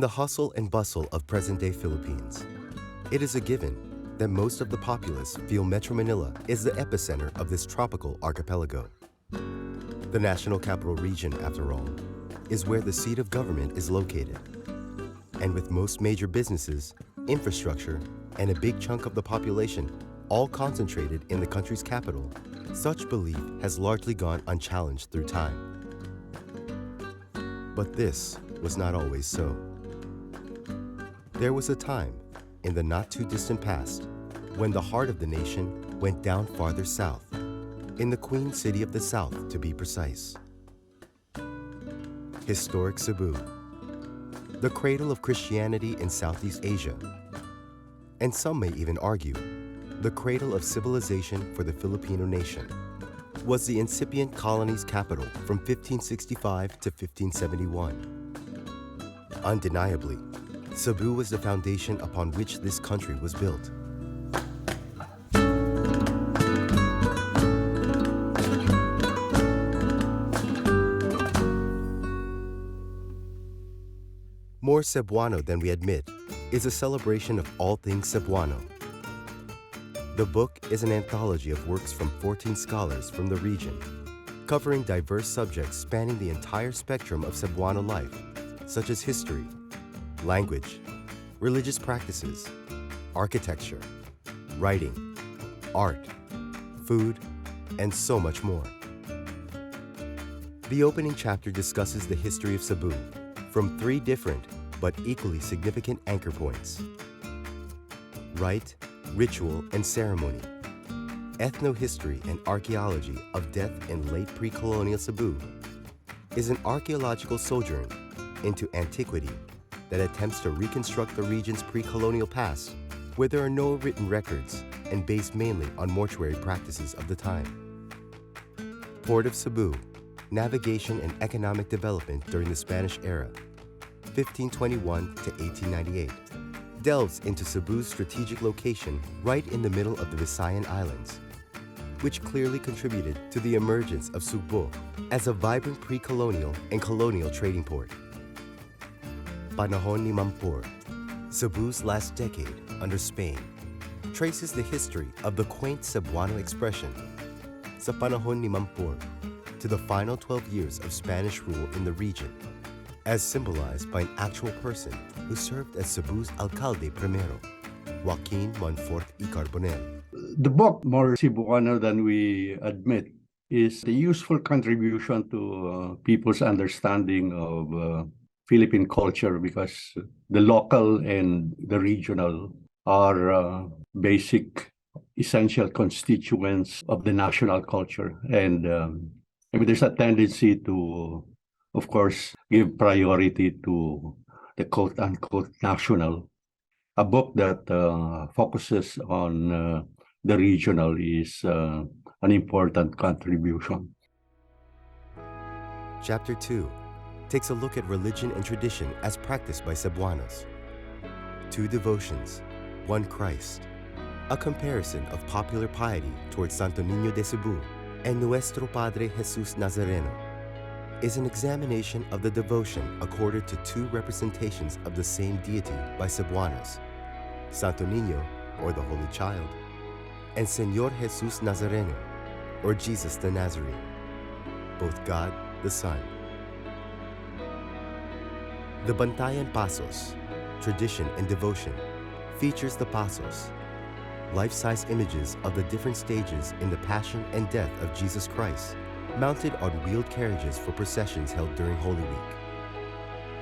In the hustle and bustle of present-day Philippines, it is a given that most of the populace feel Metro Manila is the epicenter of this tropical archipelago. The National Capital Region, after all, is where the seat of government is located. And with most major businesses, infrastructure, and a big chunk of the population all concentrated in the country's capital, such belief has largely gone unchallenged through time. But this was not always so. There was a time, in the not-too-distant past, when the heart of the nation went down farther south, in the Queen City of the South, to be precise. Historic Cebu, the cradle of Christianity in Southeast Asia, and some may even argue, the cradle of civilization for the Filipino nation, was the incipient colony's capital from 1565 to 1571. Undeniably, Cebu was the foundation upon which this country was built. More Cebuano Than We Admit is a celebration of all things Cebuano. The book is an anthology of works from 14 scholars from the region, covering diverse subjects spanning the entire spectrum of Cebuano life, such as history, language, religious practices, architecture, writing, art, food, and so much more. The opening chapter discusses the history of Cebu from 3 different but equally significant anchor points: rite, ritual, and ceremony, ethnohistory and archaeology of death in late pre-colonial Cebu, is an archaeological sojourn into antiquity that attempts to reconstruct the region's pre-colonial past, where there are no written records and based mainly on mortuary practices of the time. Port of Cebu, navigation and economic development during the Spanish era, 1521 to 1898, delves into Cebu's strategic location right in the middle of the Visayan Islands, which clearly contributed to the emergence of Cebu as a vibrant pre-colonial and colonial trading port. Panahon ni Mampur, Cebu's last decade under Spain, traces the history of the quaint Cebuano expression, sa panahon ni Mampur, to the final 12 years of Spanish rule in the region, as symbolized by an actual person who served as Cebu's alcalde primero, Joaquin Monfort y Carbonell. The book, More Cebuano Than We Admit, is a useful contribution to people's understanding of Philippine culture, because the local and the regional are basic, essential constituents of the national culture. And there's a tendency to, of course, give priority to the quote-unquote national. A book that focuses on the regional is an important contribution. Chapter 2 takes a look at religion and tradition as practiced by Cebuanos. 2 devotions, 1 Christ, a comparison of popular piety towards Santo Niño de Cebu and Nuestro Padre Jesus Nazareno, is an examination of the devotion accorded to 2 representations of the same deity by Cebuanos, Santo Niño, or the Holy Child, and Señor Jesus Nazareno, or Jesus the Nazarene, both God the Son. The Bantayan Pasos, Tradition and Devotion, features the Pasos, life-size images of the different stages in the Passion and Death of Jesus Christ, mounted on wheeled carriages for processions held during Holy Week,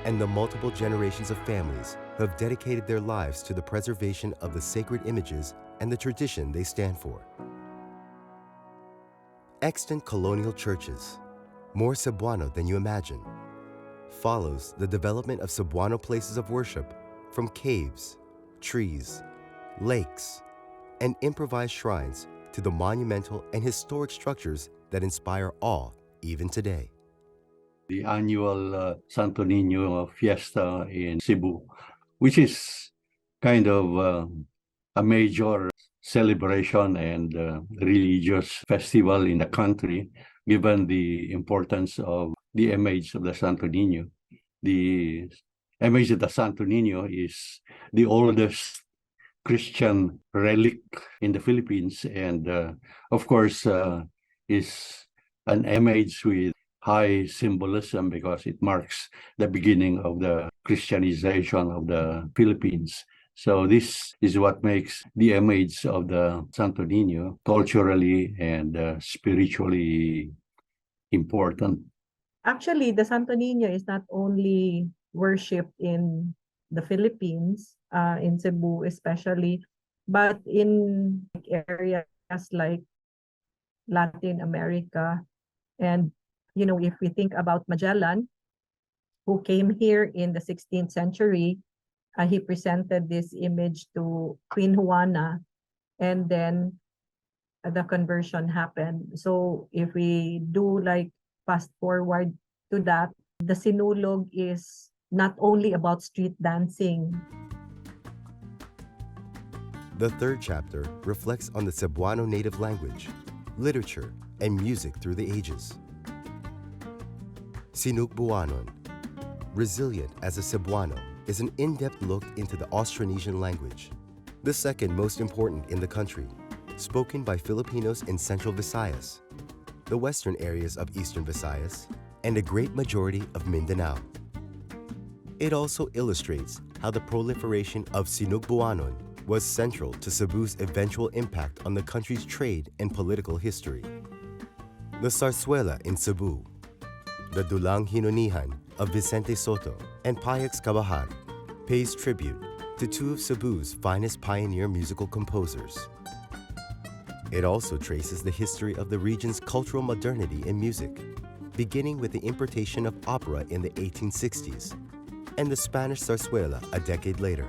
and the multiple generations of families who have dedicated their lives to the preservation of the sacred images and the tradition they stand for. Extant colonial churches, More Cebuano Than You Imagine, follows the development of Cebuano places of worship from caves, trees, lakes, and improvised shrines to the monumental and historic structures that inspire awe even today. The annual Santo Niño Fiesta in Cebu, which is kind of a major celebration and religious festival in the country, given the importance of the image of the Santo Niño. The image of the Santo Niño is the oldest Christian relic in the Philippines, and of course is an image with high symbolism because it marks the beginning of the Christianization of the Philippines. So this is what makes the image of the Santo Niño culturally and spiritually important. Actually, the Santo Niño is not only worshipped in the Philippines, in Cebu especially, but in areas like Latin America. And, if we think about Magellan, who came here in the 16th century, he presented this image to Queen Juana, and then the conversion happened. So if we do like fast forward to that, the Sinulog is not only about street dancing. The third chapter reflects on the Cebuano native language, literature, and music through the ages. Sinugbuanon, resilient as a Cebuano, is an in-depth look into the Austronesian language, the second most important in the country, spoken by Filipinos in Central Visayas, the western areas of Eastern Visayas, and a great majority of Mindanao. It also illustrates how the proliferation of Sinugbuanon was central to Cebu's eventual impact on the country's trade and political history. The Zarzuela in Cebu, the Dulang Hinonihan of Vicente Soto and Payax Cabahar, pays tribute to two of Cebu's finest pioneer musical composers. It also traces the history of the region's cultural modernity in music, beginning with the importation of opera in the 1860s and the Spanish zarzuela a decade later.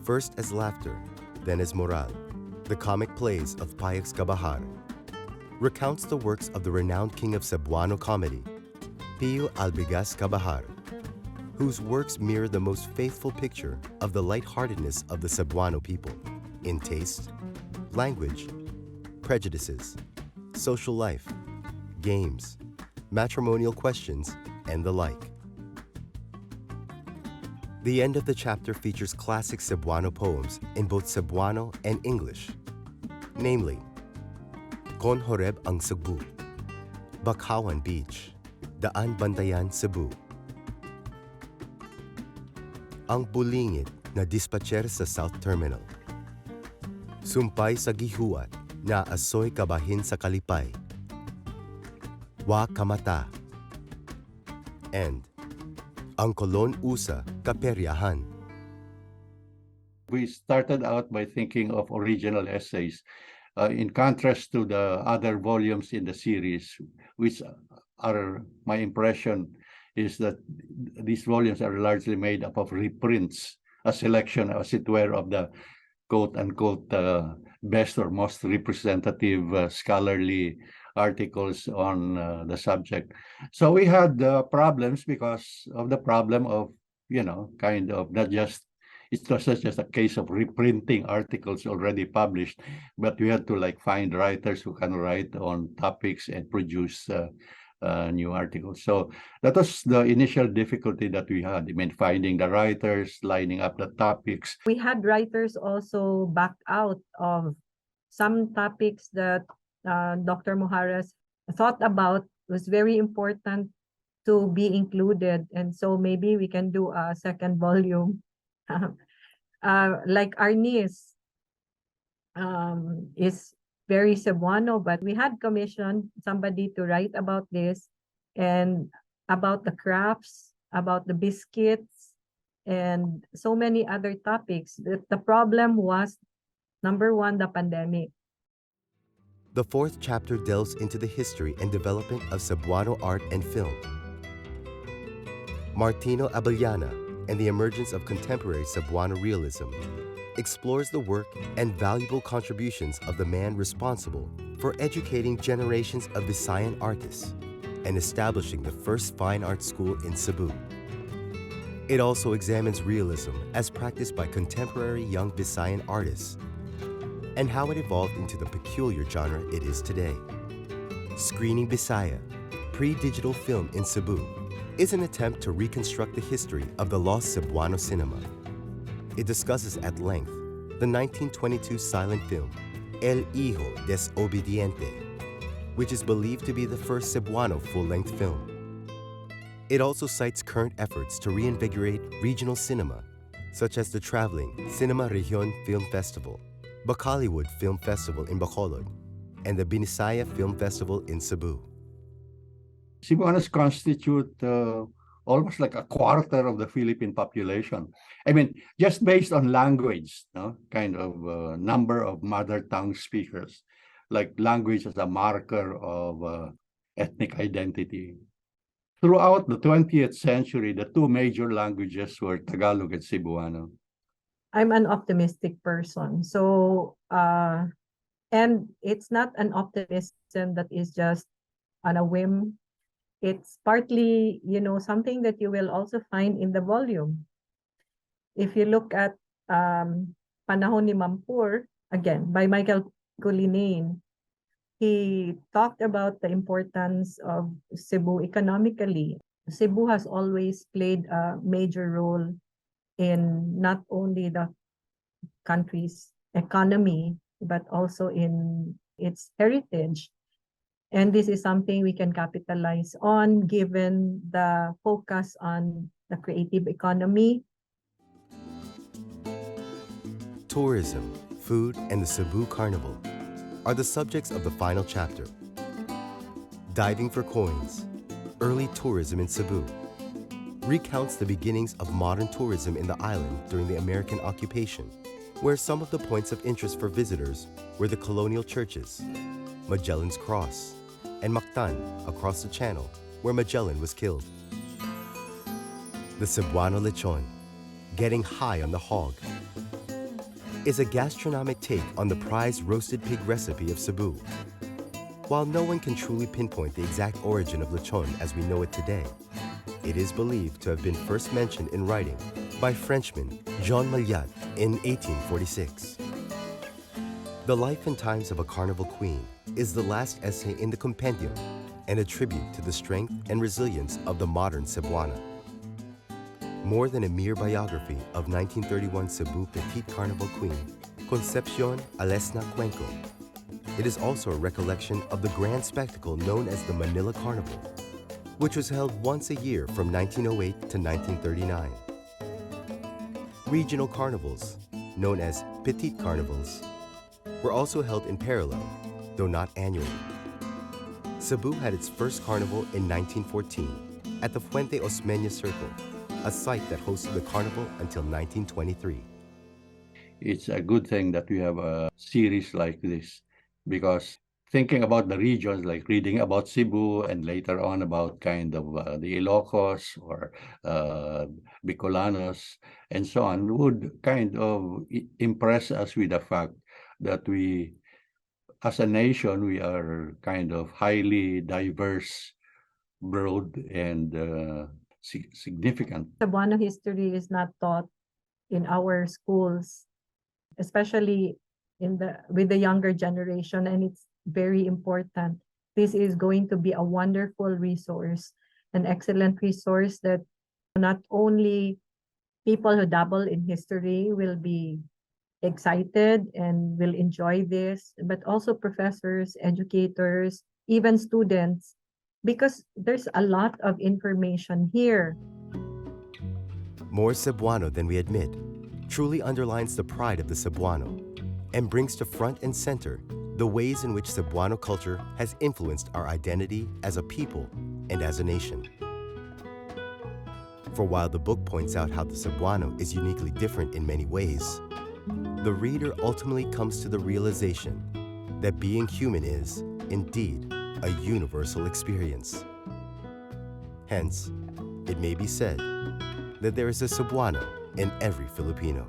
First as laughter, then as moral, the comic plays of Payax Cabahar recounts the works of the renowned king of Cebuano comedy, Pio Albigas Cabahar, whose works mirror the most faithful picture of the lightheartedness of the Cebuano people in taste, language, prejudices, social life, games, matrimonial questions, and the like. The end of the chapter features classic Cebuano poems in both Cebuano and English, namely, Kon Horeb ang Cebu, Bakawan Beach, Daan Bantayan Cebu, Ang Bulingit na Dispatcher sa South Terminal, Sumpay sa Gihuat na Asoy Kabahin sa Kalipay, Wa Kamata, and Ang Kolon Usa Kaperyahan. We started out by thinking of original essays, in contrast to the other volumes in the series, which are, my impression is that these volumes are largely made up of reprints, a selection, as it were, of the quote-unquote best or most representative scholarly articles on the subject. So we had problems because of the problem of, kind of not just, it's not just a case of reprinting articles already published, but we had to find writers who can write on topics and produce new articles. So that was the initial difficulty that we had. Finding the writers, lining up the topics. We had writers also back out of some topics that Dr. Mojares thought about was very important to be included. And so maybe we can do a second volume. Like our niece is very Cebuano, but we had commissioned somebody to write about this and about the crafts, about the biscuits, and so many other topics. The problem was, number one, the pandemic. The fourth chapter delves into the history and development of Cebuano art and film. Martino Abellana and the emergence of contemporary Cebuano realism explores the work and valuable contributions of the man responsible for educating generations of Visayan artists and establishing the first fine art school in Cebu. It also examines realism as practiced by contemporary young Visayan artists and how it evolved into the peculiar genre it is today. Screening Visaya, pre-digital film in Cebu, is an attempt to reconstruct the history of the lost Cebuano cinema. It discusses at length the 1922 silent film El Hijo Desobediente, which is believed to be the first Cebuano full-length film. It also cites current efforts to reinvigorate regional cinema, such as the traveling Cinema Region Film Festival, Bacolod Film Festival in Bacolod, and the Binisaya Film Festival in Cebu. Cebuanos constitute almost like a quarter of the Philippine population. I mean, just based on language, no? Kind of number of mother tongue speakers, like language as a marker of ethnic identity. Throughout the 20th century, the two major languages were Tagalog and Cebuano. I'm an optimistic person. So, and it's not an optimism that is just on a whim. It's partly, something that you will also find in the volume. If you look at Panahon ni Mampur, again, by Michael Cullinane, he talked about the importance of Cebu economically. Cebu has always played a major role in not only the country's economy, but also in its heritage. And this is something we can capitalize on given the focus on the creative economy. Tourism, food, and the Cebu Carnival are the subjects of the final chapter. Diving for Coins, Early Tourism in Cebu, recounts the beginnings of modern tourism in the island during the American occupation, where some of the points of interest for visitors were the colonial churches, Magellan's Cross, and Mactan across the channel, where Magellan was killed. The Cebuano Lechon, Getting High on the Hog, is a gastronomic take on the prized roasted pig recipe of Cebu. While no one can truly pinpoint the exact origin of lechon as we know it today, it is believed to have been first mentioned in writing by Frenchman Jean Maillat in 1846. The Life and Times of a Carnival Queen is the last essay in the compendium and a tribute to the strength and resilience of the modern Cebuana. More than a mere biography of 1931 Cebu Petite Carnival Queen, Concepcion Alesna Cuenco, it is also a recollection of the grand spectacle known as the Manila Carnival, which was held once a year from 1908 to 1939. Regional carnivals, known as Petite Carnivals, were also held in parallel, though not annually. Cebu had its first carnival in 1914 at the Fuente Osmeña Circle, a site that hosted the carnival until 1923. It's a good thing that we have a series like this, because thinking about the regions, like reading about Cebu and later on about kind of the Ilocos or Bicolanos and so on, would kind of impress us with the fact that we, as a nation, we are kind of highly diverse, broad, and significant. Cebuano history is not taught in our schools, especially with the younger generation, and it's very important. This is going to be a wonderful resource, an excellent resource that not only people who dabble in history will be excited and will enjoy this, but also professors, educators, even students, because there's a lot of information here. More Cebuano than we admit truly underlines the pride of the Cebuano and brings to front and center the ways in which Cebuano culture has influenced our identity as a people and as a nation. For while the book points out how the Cebuano is uniquely different in many ways, the reader ultimately comes to the realization that being human is, indeed, a universal experience. Hence, it may be said that there is a Cebuano in every Filipino.